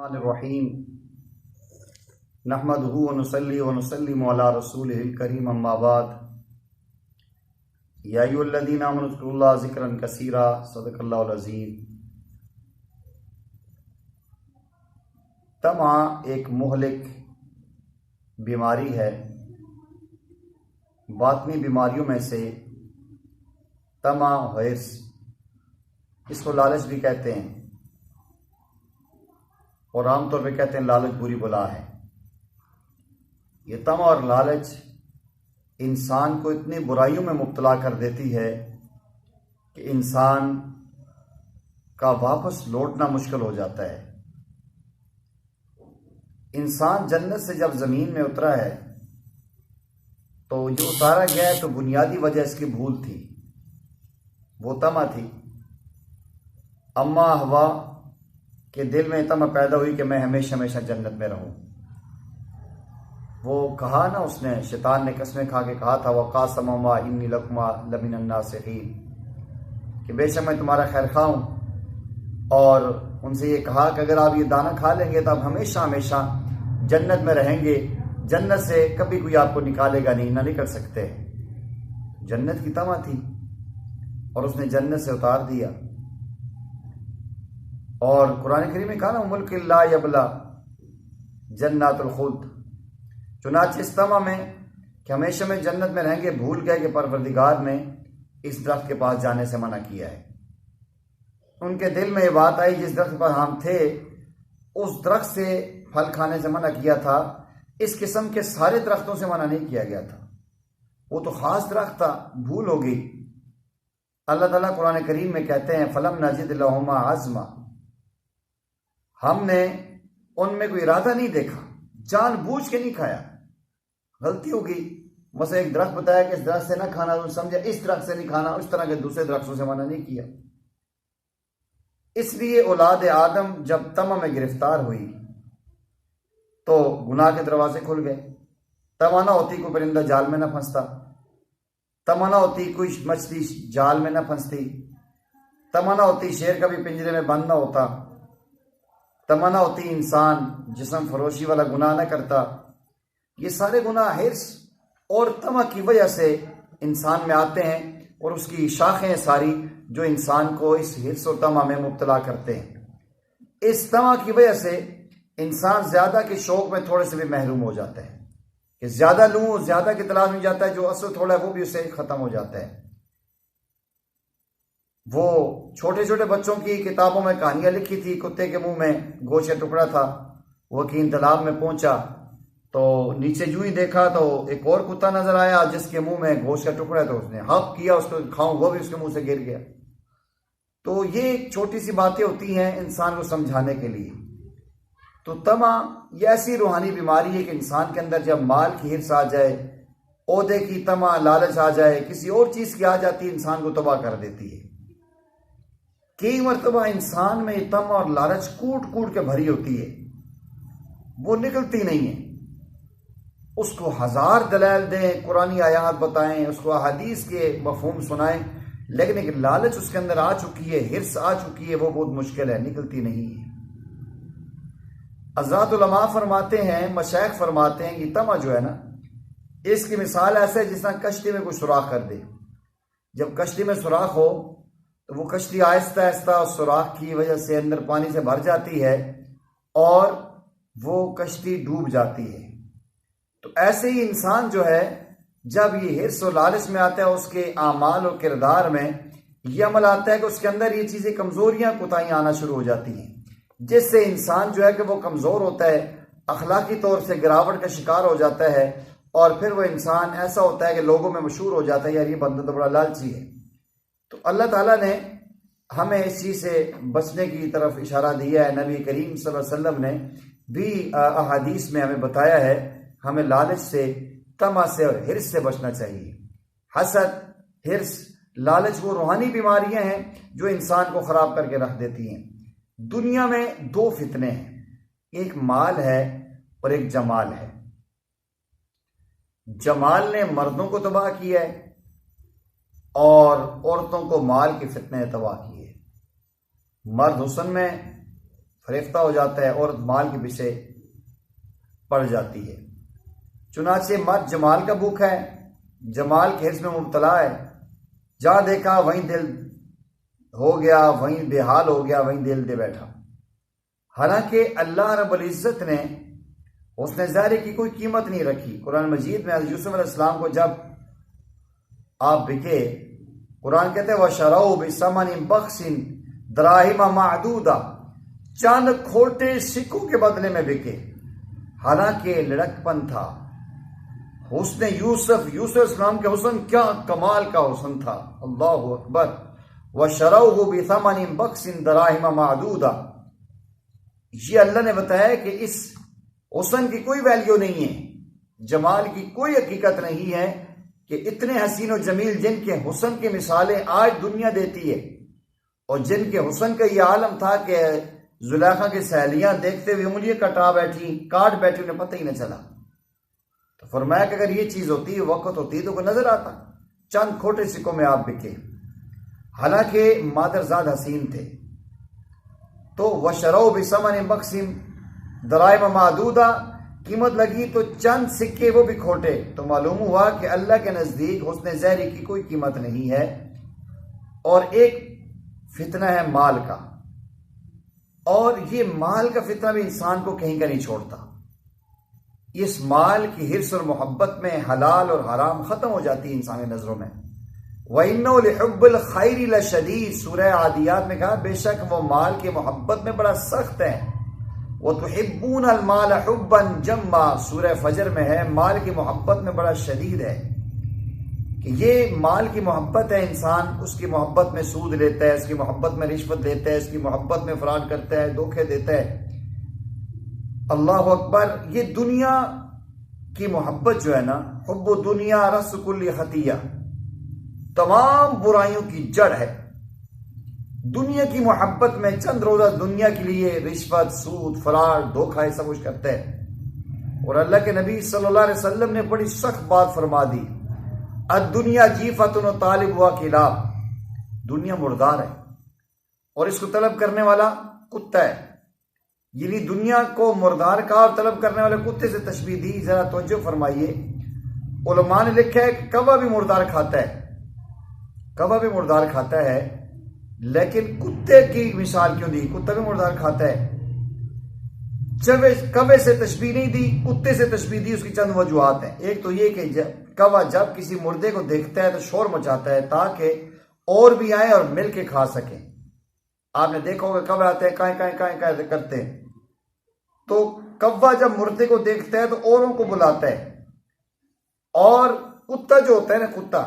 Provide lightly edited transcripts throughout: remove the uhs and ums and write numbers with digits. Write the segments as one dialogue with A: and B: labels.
A: الرحمن الرحیم نحمدہ ونصلی ونسلم علی رسولہ الکریم اما بعد یا ایھا الذین آمنوا اذکروا اللہ ذکرا کثیرا صدق اللہ العظیم۔ طمع ایک مہلک بیماری ہے، باطنی بیماریوں میں سے طمع حرص، اس کو لالچ بھی کہتے ہیں اور عام طور پہ کہتے ہیں لالچ بری بلا ہے۔ یہ طمع اور لالچ انسان کو اتنی برائیوں میں مبتلا کر دیتی ہے کہ انسان کا واپس لوٹنا مشکل ہو جاتا ہے۔ انسان جنت سے جب زمین میں اترا ہے تو جو اتارا گیا ہے تو بنیادی وجہ اس کی بھول تھی، وہ طمع تھی۔ اما ہوا کہ دل میں طمع پیدا ہوئی کہ میں ہمیشہ ہمیشہ جنت میں رہوں۔ وہ کہا نا، اس نے، شیطان نے قسمیں کھا کے کہا تھا وَقَاسَمَهُمَا إِنِّي لَكُمَا لَمِنَ النَّاصِحِينَ، کہ بے شک میں تمہارا خیر خواہ ہوں، اور ان سے یہ کہا کہ اگر آپ یہ دانہ کھا لیں گے تو آپ ہمیشہ ہمیشہ جنت میں رہیں گے، جنت سے کبھی کوئی آپ کو نکالے گا نہیں، نہ نکل سکتے۔ جنت کی طمع تھی اور اس نے جنت سے اتار دیا۔ اور قرآن کریم میں کہا نا ملک لا یبلا جنات الخلد، چنانچہ اس طمع میں کہ ہمیشہ میں جنت میں رہیں گے بھول گئے کہ پروردگار نے اس درخت کے پاس جانے سے منع کیا ہے۔ ان کے دل میں یہ بات آئی جس درخت پر ہم تھے اس درخت سے پھل کھانے سے منع کیا تھا، اس قسم کے سارے درختوں سے منع نہیں کیا گیا تھا، وہ تو خاص درخت تھا، بھول ہو گئی۔ اللہ تعالیٰ قرآن کریم میں کہتے ہیں فَلَمْ نَجِدْ لَهُمَا عَزْمًا، ہم نے ان میں کوئی ارادہ نہیں دیکھا، جان بوجھ کے نہیں کھایا، غلطی ہو گئی۔ مثلا ایک درخت بتایا کہ اس درخت سے نہ کھانا، تو سمجھا اس درخت سے نہیں کھانا، اس طرح کے دوسرے درختوں سے منع نہیں کیا۔ اس لیے اولاد آدم جب طمع میں گرفتار ہوئی تو گناہ کے دروازے کھل گئے۔ طمع نہ ہوتی کوئی پرندہ جال میں نہ پھنستا، طمع نہ ہوتی کوئی مچھلی جال میں نہ پھنستی، طمع نہ ہوتی شیر کبھی پنجرے میں بند نہ ہوتا، طمع نہ ہوتی انسان جسم فروشی والا گناہ نہ کرتا۔ یہ سارے گناہ حرص اور طمع کی وجہ سے انسان میں آتے ہیں، اور اس کی شاخیں ساری جو انسان کو اس حرص اور طمع میں مبتلا کرتے ہیں۔ اس طمع کی وجہ سے انسان زیادہ کے شوق میں تھوڑے سے بھی محروم ہو جاتا ہے کہ زیادہ لوں، زیادہ کی تلاش میں جاتا ہے، جو اصل تھوڑا ہے وہ بھی اسے ختم ہو جاتا ہے۔ وہ چھوٹے چھوٹے بچوں کی کتابوں میں کہانیاں لکھی تھی، کتے کے منہ میں گوشت کا ٹکڑا تھا، وہ کہیں تالاب میں پہنچا تو نیچے جو ہی دیکھا تو ایک اور کتا نظر آیا جس کے منہ میں گوشت کا ٹکڑا ہے، تو اس نے حق کیا اس کو کھاؤں، وہ بھی اس کے منہ سے گر گیا۔ تو یہ چھوٹی سی باتیں ہوتی ہیں انسان کو سمجھانے کے لیے۔ تو طمع یہ ایسی روحانی بیماری ہے کہ انسان کے اندر جب مال کی حرص آ جائے، عہدے کی طمع، لالچ آ جائے، کسی اور چیز کی آ جاتی ہے، انسان کو تباہ کر دیتی ہے۔ کئی مرتبہ انسان میں طمع اور لالچ کوٹ کوٹ کے بھری ہوتی ہے، وہ نکلتی نہیں ہے۔ اس کو ہزار دلائل دیں، قرآنی آیات بتائیں، اس کو احادیث کے مفہوم سنائیں، لیکن ایک لالچ اس کے اندر آ چکی ہے، حرص آ چکی ہے، وہ بہت مشکل ہے، نکلتی نہیں ہے۔ حضرات علماء فرماتے ہیں، مشائخ فرماتے ہیں، یہ طمع جو ہے نا، اس کی مثال ایسے ہے جس طرح کشتی میں کوئی سوراخ کر دے۔ جب کشتی میں سوراخ ہو تو وہ کشتی آہستہ آہستہ اس سوراخ کی وجہ سے اندر پانی سے بھر جاتی ہے اور وہ کشتی ڈوب جاتی ہے۔ تو ایسے ہی انسان جو ہے جب یہ حرص و لالچ میں آتا ہے، اس کے اعمال اور کردار میں یہ عمل آتا ہے کہ اس کے اندر یہ چیزیں کمزوریاں کوتاہیاں آنا شروع ہو جاتی ہیں، جس سے انسان جو ہے کہ وہ کمزور ہوتا ہے، اخلاقی طور سے گراوٹ کا شکار ہو جاتا ہے، اور پھر وہ انسان ایسا ہوتا ہے کہ لوگوں میں مشہور ہو جاتا ہے یار یہ بندہ تو بڑا لالچی ہے۔ تو اللہ تعالیٰ نے ہمیں اس چیز سے بچنے کی طرف اشارہ دیا ہے، نبی کریم صلی اللہ علیہ وسلم نے بھی احادیث میں ہمیں بتایا ہے ہمیں لالچ سے، طمع سے اور حرص سے بچنا چاہیے۔ حسد، حرص، لالچ وہ روحانی بیماریاں ہیں جو انسان کو خراب کر کے رکھ دیتی ہیں۔ دنیا میں دو فتنے ہیں، ایک مال ہے اور ایک جمال ہے۔ جمال نے مردوں کو تباہ کیا ہے اور عورتوں کو مال کے فتنے نے تباہ کیے۔ مرد حسن میں فریفتہ ہو جاتا ہے، عورت مال کے پیچھے پڑ جاتی ہے۔ چنانچہ مرد جمال کا بھوکا ہے، جمال کے حرص میں مبتلا ہے، جہاں دیکھا وہیں دل ہو گیا، وہیں بے حال ہو گیا، وہیں دل دے بیٹھا۔ حالانکہ اللہ رب العزت نے حسن ظاہری کی کوئی قیمت نہیں رکھی۔ قرآن مجید میں حضرت یوسف علیہ السلام کو جب آپ بکے، قرآن کہتے ہیں وَشَرَوْا بِثَمَنٍ بَخْسٍ دَرَاهِمَ مَعْدُودَةٍ، چند کھوٹے سکوں کے بدلے میں بکے، حالانکہ لڑکپن تھا۔ حسن یوسف علیہ السلام کے حسن کیا کمال کا حسن تھا، اللہ اکبر۔ وَشَرَوْهُ بِثَمَنٍ بَخْسٍ دَرَاهِمَ مَعْدُودَةٍ، یہ اللہ نے بتایا کہ اس حسن کی کوئی ویلیو نہیں ہے، جمال کی کوئی حقیقت نہیں ہے کہ اتنے حسین و جمیل جن کے حسن کی مثالیں آج دنیا دیتی ہے، اور جن کے حسن کا یہ عالم تھا کہ زلیخا کی سہیلیاں دیکھتے ہوئے انگلیاں کاٹ بیٹھی انہیں پتہ ہی نہ چلا۔ تو فرمایا کہ اگر یہ چیز ہوتی، وقت ہوتی تو کوئی نظر آتا۔ چند کھوٹے سکوں میں آپ بکے، حالانکہ مادرزاد حسین تھے۔ تو وَشَرَوْا بِثَمَنٍ بَخْسٍ دَرَاهِمَ مَعْدُودَةٍ، قیمت لگی تو چند سکے وہ بھی کھوٹے۔ تو معلوم ہوا کہ اللہ کے نزدیک حسن ظاہری کی کوئی قیمت نہیں ہے۔ اور ایک فتنہ ہے مال کا، اور یہ مال کا فتنہ بھی انسان کو کہیں کا نہیں چھوڑتا۔ اس مال کی حرص اور محبت میں حلال اور حرام ختم ہو جاتی ہے انسانی نظروں میں۔ وَإِنَّهُ لِحُبِّ الْخَيْرِ لَشَدِيدٌ، سورہ عادیات میں کہا بے شک وہ مال کی محبت میں بڑا سخت ہے۔ وَتُحِبُّونَ الْمَالَ حُبًّا جَمًّا، سورہ فجر میں ہے مال کی محبت میں بڑا شدید ہے، کہ یہ مال کی محبت ہے، انسان اس کی محبت میں سود لیتا ہے، اس کی محبت میں رشوت لیتا ہے، اس کی محبت میں فراڈ کرتا ہے، دھوکے دیتا ہے۔ اللہ اکبر۔ یہ دنیا کی محبت جو ہے نا، حب دنیا رس کل خطیہ، تمام برائیوں کی جڑ ہے۔ دنیا کی محبت میں چند روزہ دنیا کے لیے رشوت، سود، فراڈ، دھوکہ، یہ سب کچھ کرتے ہیں۔ اور اللہ کے نبی صلی اللہ علیہ وسلم نے بڑی سخت بات فرما دی، الدنیا جیفۃ وطالبھا کلاب، دنیا مردار ہے اور اس کو طلب کرنے والا کتا ہے۔ یعنی دنیا کو مردار کہا اور طلب کرنے والے کتے سے تشبیہ دی۔ ذرا توجہ فرمائیے، علماء نے لکھا ہے کہ کوا بھی مردار کھاتا ہے، کوا بھی مردار کھاتا ہے، لیکن کتے کی مثال کیوں دی؟ کتا بھی مردار کھاتا ہے۔ کوے سے تشبیہ نہیں دی، کتے سے تشبیہ دی۔ اس کی چند وجوہات ہیں۔ ایک تو یہ کہ کوا جب کسی مردے کو دیکھتا ہے تو شور مچاتا ہے تاکہ اور بھی آئیں اور مل کے کھا سکیں۔ آپ نے دیکھا ہوگا کوے آتے ہیں، کائیں کائیں کائیں کائیں کرتے ہیں، تو کوا جب مردے کو دیکھتا ہے تو اوروں کو بلاتا ہے۔ اور کتا جو ہوتا ہے نا، کتا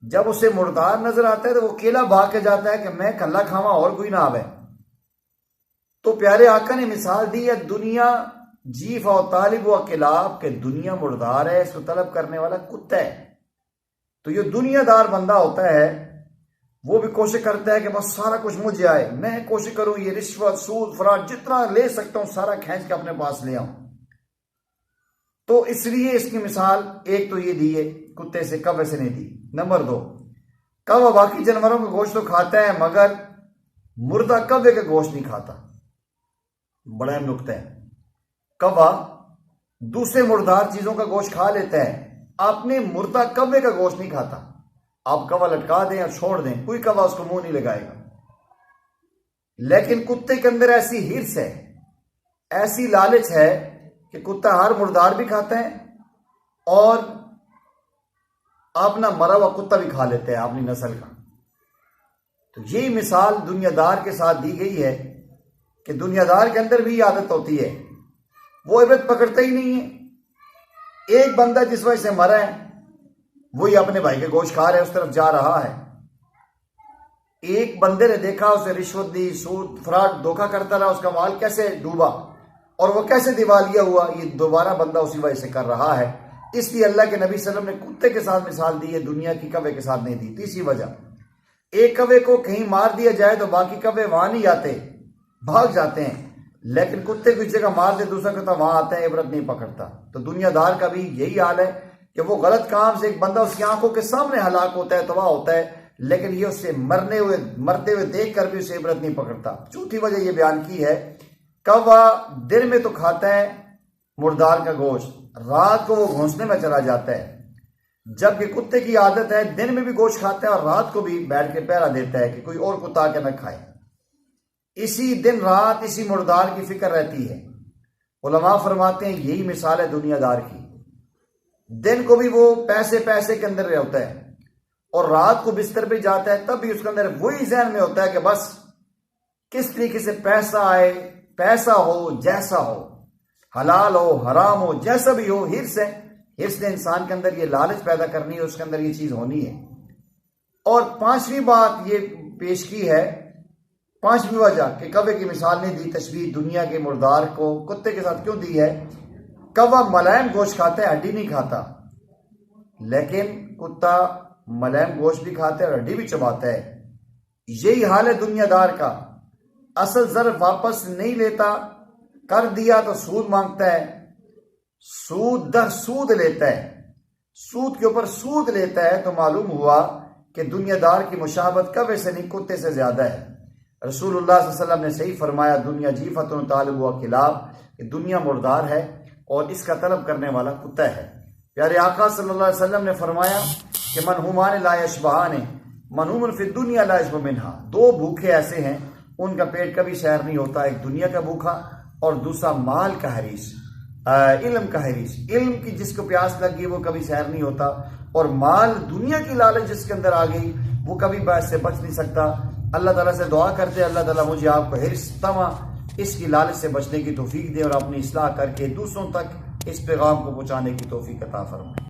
A: جب اسے مردار نظر آتا ہے تو وہ اکیلا بھاگ کے جاتا ہے کہ میں کلا کھاواں اور کوئی نہ آوے۔ تو پیارے آقا نے مثال دی ہے دنیا جیف و طالب و کلاب، کہ دنیا مردار ہے، اس کو طلب کرنے والا کتا ہے۔ تو یہ دنیا دار بندہ ہوتا ہے وہ بھی کوشش کرتا ہے کہ بس سارا کچھ مجھے آئے، میں کوشش کروں یہ رشوت، سود، فراڈ جتنا لے سکتا ہوں سارا کھینچ کے اپنے پاس لے آؤں۔ تو اس لیے اس کی مثال ایک تو یہ دی ہے، کتے سے، کوے سے نہیں دی۔ نمبر 2، کوا باقی جانوروں کا گوشت تو کھاتا ہے مگر مردہ کوے کا گوشت نہیں کھاتا۔ بڑا اہم نکتہ ہے۔ کوا دوسرے مردار چیزوں کا گوشت کھا لیتا ہے، اپنے مردہ کوے کا گوشت نہیں کھاتا۔ آپ کوا لٹکا دیں اور چھوڑ دیں، کوئی کوا اس کو منہ نہیں لگائے گا۔ لیکن کتے کے اندر ایسی ہرس ہے، ایسی لالچ ہے کہ کتا ہر مردار بھی کھاتا ہے اور اپنا مرا ہوا کتا بھی کھا لیتے ہیں اپنی نسل کا۔ تو یہی مثال دنیا دار کے ساتھ دی گئی ہے کہ دنیا دار کے اندر بھی عادت ہوتی ہے، وہ عبرت پکڑتا ہی نہیں ہے۔ ایک بندہ جس وجہ سے مرا ہے وہی اپنے بھائی کے گوشت کھا رہا ہے، اس طرف جا رہا ہے۔ ایک بندے نے دیکھا، اسے رشوت دی، سود، فراڈ، دھوکہ کرتا رہا، اس کا مال کیسے ڈوبا اور وہ کیسے دیوالیہ ہوا، یہ دوبارہ بندہ اسی وجہ سے کر رہا ہے۔ اس لیے اللہ کے نبی صلی اللہ علیہ وسلم نے کتے کے ساتھ مثال دی ہے، دنیا کی کوے کے ساتھ نہیں دی۔ تیسری وجہ، ایک کوے کو کہیں مار دیا جائے تو باقی کوے وہاں نہیں آتے، بھاگ جاتے ہیں، لیکن کتے کو اس جگہ مار دے دوسرا کتا وہاں آتا ہے، عبرت نہیں پکڑتا۔ تو دنیا دار کا بھی یہی حال ہے کہ وہ غلط کام سے ایک بندہ اس کی آنکھوں کے سامنے ہلاک ہوتا ہے، تباہ ہوتا ہے، لیکن یہ اسے مرتے ہوئے دیکھ کر بھی اسے عبرت نہیں پکڑتا۔ چوتھی وجہ یہ بیان کی ہے، کوا دن میں تو کھاتا ہے مردار کا گوشت، رات کو وہ گھونسنے میں چلا جاتا ہے، جبکہ کتے کی عادت ہے دن میں بھی گوشت کھاتا ہے اور رات کو بھی بیٹھ کے پہرا دیتا ہے کہ کوئی اور کتا کے نہ کھائے۔ اسی دن رات اسی مردار کی فکر رہتی ہے۔ علماء فرماتے ہیں یہی مثال ہے دنیا دار کی۔ دن کو بھی وہ پیسے کے اندر ہوتا ہے اور رات کو بستر پہ جاتا ہے تب بھی اس کے اندر وہی ذہن میں ہوتا ہے کہ بس کس طریقے سے پیسہ آئے، پیسہ ہو جیسا ہو، حلال ہو حرام ہو جیسا بھی ہو، حرص نے انسان کے اندر یہ لالچ پیدا کرنی ہے، اس کے اندر یہ چیز ہونی ہے۔ اور پانچویں بات یہ پیش کی ہے، پانچویں وجہ کہ کوے کی مثال نہیں دی، تشبیہ دنیا کے مردار کو کتے کے ساتھ کیوں دی ہے؟ کوا ملائم گوشت کھاتا ہے، ہڈی نہیں کھاتا، لیکن کتا ملائم گوشت بھی کھاتا ہے اور ہڈی بھی چباتا ہے۔ یہی حال ہے دنیا دار کا، اصل ضرب واپس نہیں لیتا، کر دیا تو سود مانگتا ہے، سود در سود لیتا ہے، سود کے اوپر سود لیتا ہے۔ تو معلوم ہوا کہ دنیا دار کی مشابہت کوے سے نہیں کتے سے زیادہ ہے۔ رسول اللہ صلی اللہ علیہ وسلم نے صحیح فرمایا، دنیا جیفتن طالب و کلاب، کہ دنیا مردار ہے اور اس کا طلب کرنے والا کتا ہے۔ پیارے آقا صلی اللہ علیہ وسلم نے فرمایا کہ منہومان لا یشبعان، منہوم فی الدنیا لا یشبع منہا، دو بھوکے ایسے ہیں ان کا پیٹ کبھی سیر نہیں ہوتا، ایک دنیا کا بھوکا اور دوسرا مال کا حریص، علم کا حریص۔ علم کی جس کو پیاس لگ گئی وہ کبھی سیر نہیں ہوتا، اور مال دنیا کی لالچ جس کے اندر آ گئی وہ کبھی باعث سے بچ نہیں سکتا۔ اللہ تعالیٰ سے دعا کرتے ہیں اللہ تعالیٰ مجھے آپ کو حرص طمع اس کی لالچ سے بچنے کی توفیق دے اور اپنی اصلاح کر کے دوسروں تک اس پیغام کو پہنچانے کی توفیق عطا فرمائے۔